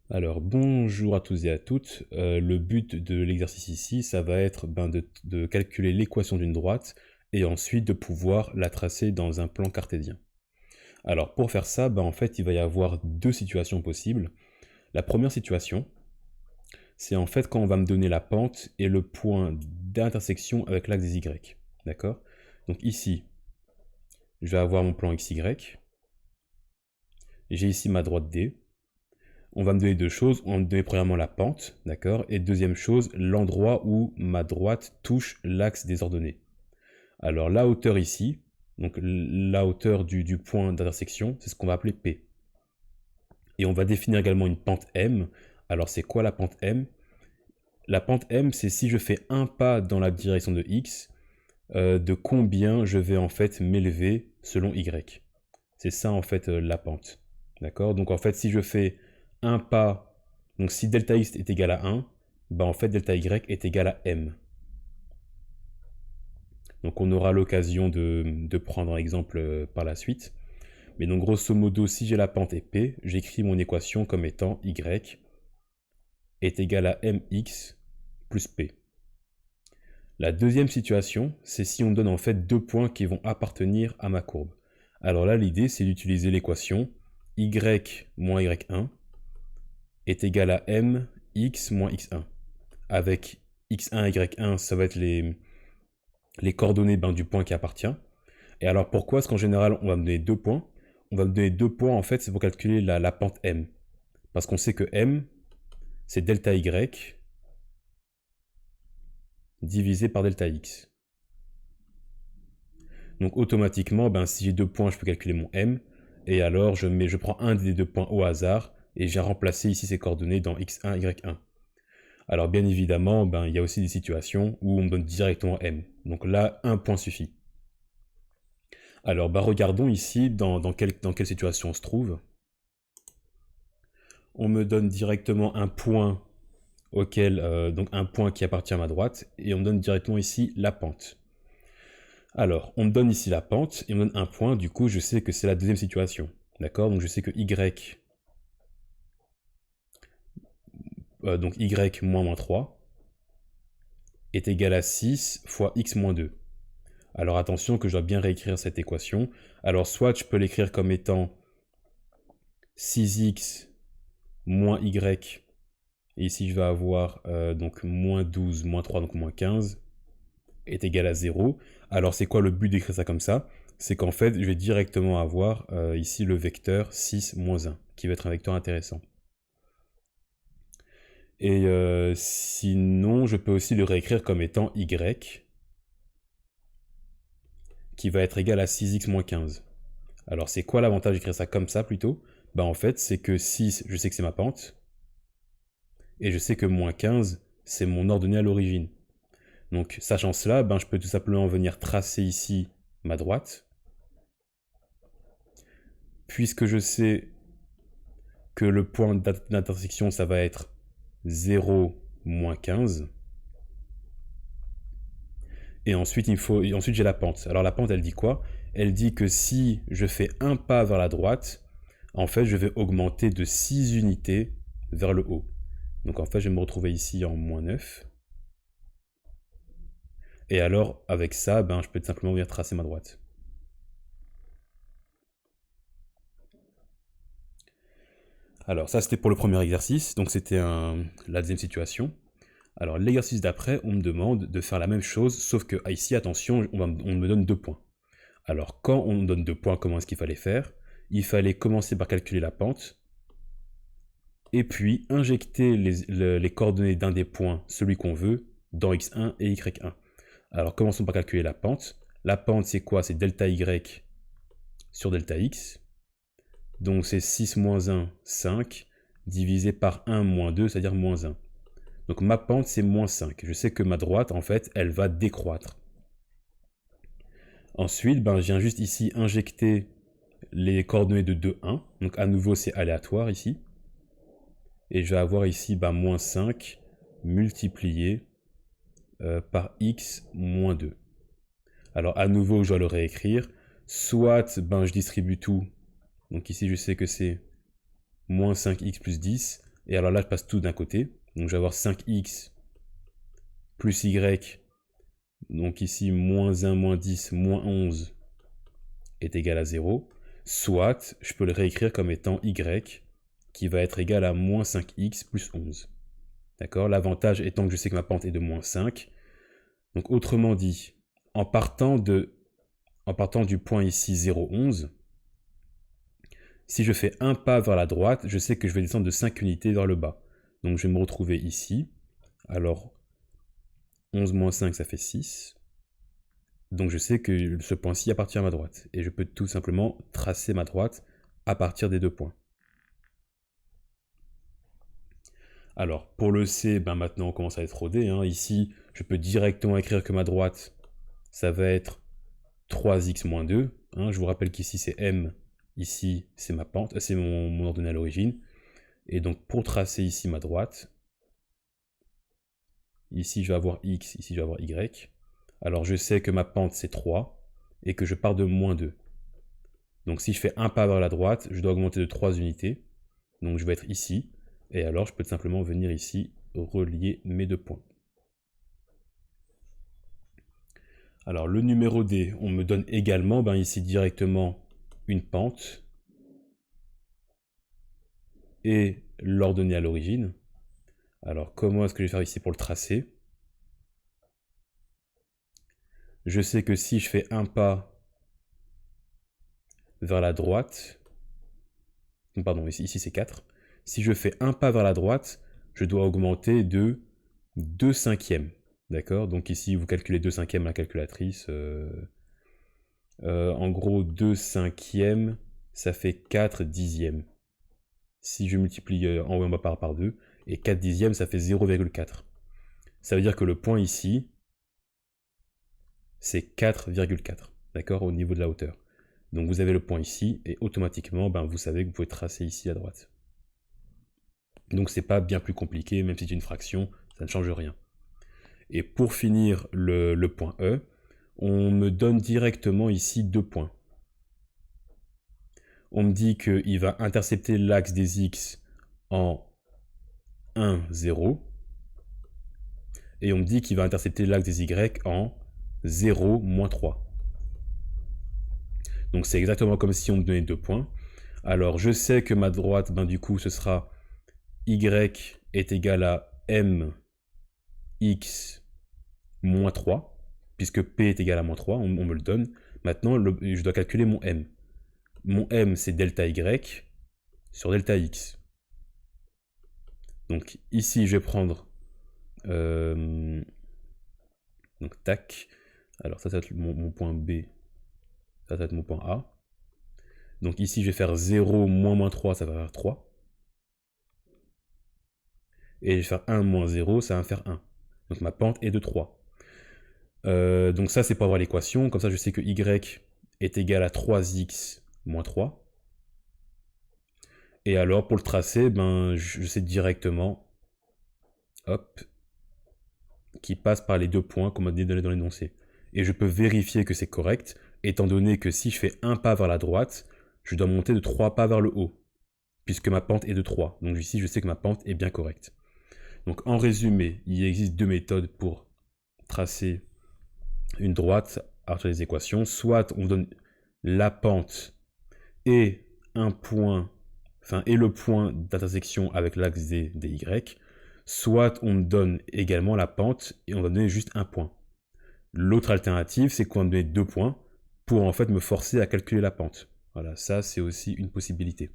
Alors, bonjour à tous et à toutes. Le but de l'exercice ici, ça va être de calculer l'équation d'une droite et ensuite de pouvoir la tracer dans un plan cartésien. Alors, pour faire ça, en fait, il va y avoir deux situations possibles. La première situation, c'est en fait quand on va me donner la pente et le point d'intersection avec l'axe des Y. D'accord? Donc ici, je vais avoir mon plan XY. J'ai ici ma droite D. On va me donner deux choses. On va me donner premièrement la pente, d'accord? Et deuxième chose, l'endroit où ma droite touche l'axe des ordonnées. Alors la hauteur ici, donc la hauteur du point d'intersection, c'est ce qu'on va appeler P. Et on va définir également une pente M. Alors c'est quoi la pente M? La pente M, c'est si je fais un pas dans la direction de X, de combien je vais en fait m'élever selon Y. C'est ça en fait la pente. D'accord? Donc en fait si je fais un pas, donc si delta X est égal à 1, en fait delta Y est égal à M. Donc on aura l'occasion de prendre un exemple par la suite. Mais donc grosso modo, si j'ai la pente et P, j'écris mon équation comme étant Y est égal à MX plus P. La deuxième situation, c'est si on donne en fait deux points qui vont appartenir à ma courbe. Alors là, l'idée, c'est d'utiliser l'équation y moins y1 est égal à mx moins x1. Avec x1 et y1, ça va être les coordonnées du point qui appartient. Et alors pourquoi est-ce qu'en général, on va me donner deux points? On va me donner deux points, en fait, c'est pour calculer la pente m. Parce qu'on sait que m, c'est delta y divisé par delta x. Donc automatiquement, si j'ai deux points, je peux calculer mon m. Et alors, je prends un des deux points au hasard et j'ai remplacé ici ces coordonnées dans x1, y1. Alors bien évidemment, il y a aussi des situations où on me donne directement m. Donc là, un point suffit. Alors regardons ici dans quelle situation on se trouve. On me donne directement un point donc un point qui appartient à ma droite, et on me donne directement ici la pente. Alors, on me donne ici la pente, et on me donne un point, du coup je sais que c'est la deuxième situation. D'accord? Donc je sais que donc y moins 3 est égal à 6 fois x moins 2. Alors attention que je dois bien réécrire cette équation. Alors soit je peux l'écrire comme étant 6x moins y, et ici je vais avoir donc moins 12, moins 3, donc moins 15, est égal à 0. Alors c'est quoi le but d'écrire ça comme ça? C'est qu'en fait je vais directement avoir ici le vecteur 6, moins 1, qui va être un vecteur intéressant. Et sinon je peux aussi le réécrire comme étant y, qui va être égal à 6x moins 15. Alors c'est quoi l'avantage d'écrire ça comme ça plutôt? En fait c'est que 6, je sais que c'est ma pente, et je sais que moins 15, c'est mon ordonnée à l'origine. Donc sachant cela, je peux tout simplement venir tracer ici ma droite. Puisque je sais que le point d'intersection, ça va être 0, moins 15. Et ensuite, ensuite j'ai la pente. Alors la pente, elle dit quoi? Elle dit que si je fais un pas vers la droite, en fait, je vais augmenter de 6 unités vers le haut. Donc en fait, je vais me retrouver ici en moins 9. Et alors, avec ça, je peux tout simplement venir tracer ma droite. Alors ça, c'était pour le premier exercice. Donc c'était la deuxième situation. Alors l'exercice d'après, on me demande de faire la même chose, sauf que ici, attention, on me donne deux points. Alors quand on me donne deux points, comment est-ce qu'il fallait faire? Il fallait commencer par calculer la pente, et puis injecter les coordonnées d'un des points, celui qu'on veut, dans x1 et y1. Alors commençons par calculer la pente. La pente c'est quoi? C'est delta y sur delta x. Donc c'est 6 moins 1, 5, divisé par 1 moins 2, c'est-à-dire moins 1. Donc ma pente c'est moins 5. Je sais que ma droite, en fait, elle va décroître. Ensuite, je viens juste ici injecter les coordonnées de 2, 1. Donc à nouveau c'est aléatoire ici. Et je vais avoir ici moins 5 multiplié par x moins 2. Alors à nouveau je dois le réécrire. Soit je distribue tout. Donc ici je sais que c'est moins 5x plus 10. Et alors là, je passe tout d'un côté. Donc je vais avoir 5x plus y. Donc ici, moins 1, moins 10, moins 11 est égal à 0. Soit, je peux le réécrire comme étant y qui va être égal à moins 5x plus 11. D'accord? L'avantage étant que je sais que ma pente est de moins 5. Donc autrement dit, en partant du point ici 0,11, si je fais un pas vers la droite, je sais que je vais descendre de 5 unités vers le bas. Donc je vais me retrouver ici. Alors 11 moins 5, ça fait 6. Donc je sais que ce point-ci appartient à ma droite. Et je peux tout simplement tracer ma droite à partir des deux points. Alors pour le C, maintenant on commence à être rodé. Ici, je peux directement écrire que ma droite, ça va être 3x moins 2. Je vous rappelle qu'ici c'est M, ici c'est ma pente, c'est mon ordonnée à l'origine. Et donc pour tracer ici ma droite, ici je vais avoir x, ici je vais avoir y. Alors je sais que ma pente c'est 3 et que je pars de moins 2. Donc si je fais un pas vers la droite, je dois augmenter de 3 unités. Donc je vais être ici. Et alors je peux tout simplement venir ici relier mes deux points. Alors le numéro D, on me donne également ici directement une pente et l'ordonnée à l'origine. Alors comment est-ce que je vais faire ici pour le tracer? Je sais que si je fais un pas vers la droite, pardon, ici c'est 4. Si je fais un pas vers la droite, je dois augmenter de 2 cinquièmes. D'accord? Donc ici, vous calculez 2 cinquièmes à la calculatrice. En gros, 2 cinquièmes, ça fait 4 dixièmes. Si je multiplie en haut et en bas par 2, et 4 dixièmes, ça fait 0,4. Ça veut dire que le point ici, c'est 4,4. D'accord? Au niveau de la hauteur. Donc vous avez le point ici, et automatiquement, vous savez que vous pouvez tracer ici à droite. Donc c'est pas bien plus compliqué, même si c'est une fraction, ça ne change rien. Et pour finir le point E, on me donne directement ici 2 points. On me dit qu'il va intercepter l'axe des x en 1, 0. Et on me dit qu'il va intercepter l'axe des y en 0, moins 3. Donc c'est exactement comme si on me donnait 2 points. Alors je sais que ma droite, du coup, ce sera y est égal à m x moins 3, puisque p est égal à moins 3, on me le donne. Maintenant, je dois calculer mon m. Mon m, c'est delta y sur delta x. Donc ici, je vais prendre... donc tac. Alors ça va être mon point B. Ça va être mon point A. Donc ici, je vais faire 0 moins 3, ça va faire 3. Et je vais faire 1 moins 0, ça va faire 1. Donc ma pente est de 3. Donc ça, c'est pour avoir l'équation. Comme ça, je sais que y est égal à 3x moins 3. Et alors, pour le tracer, je sais directement, hop, qui passe par les deux points qu'on m'a donné dans l'énoncé. Et je peux vérifier que c'est correct, étant donné que si je fais un pas vers la droite, je dois monter de 3 pas vers le haut, puisque ma pente est de 3. Donc ici, je sais que ma pente est bien correcte. Donc en résumé, il existe deux méthodes pour tracer une droite à partir des équations. Soit on donne la pente et un point, et le point d'intersection avec l'axe des y, soit on me donne également la pente et on va donner juste un point. L'autre alternative, c'est qu'on va me donner 2 points pour en fait me forcer à calculer la pente. Voilà, ça c'est aussi une possibilité.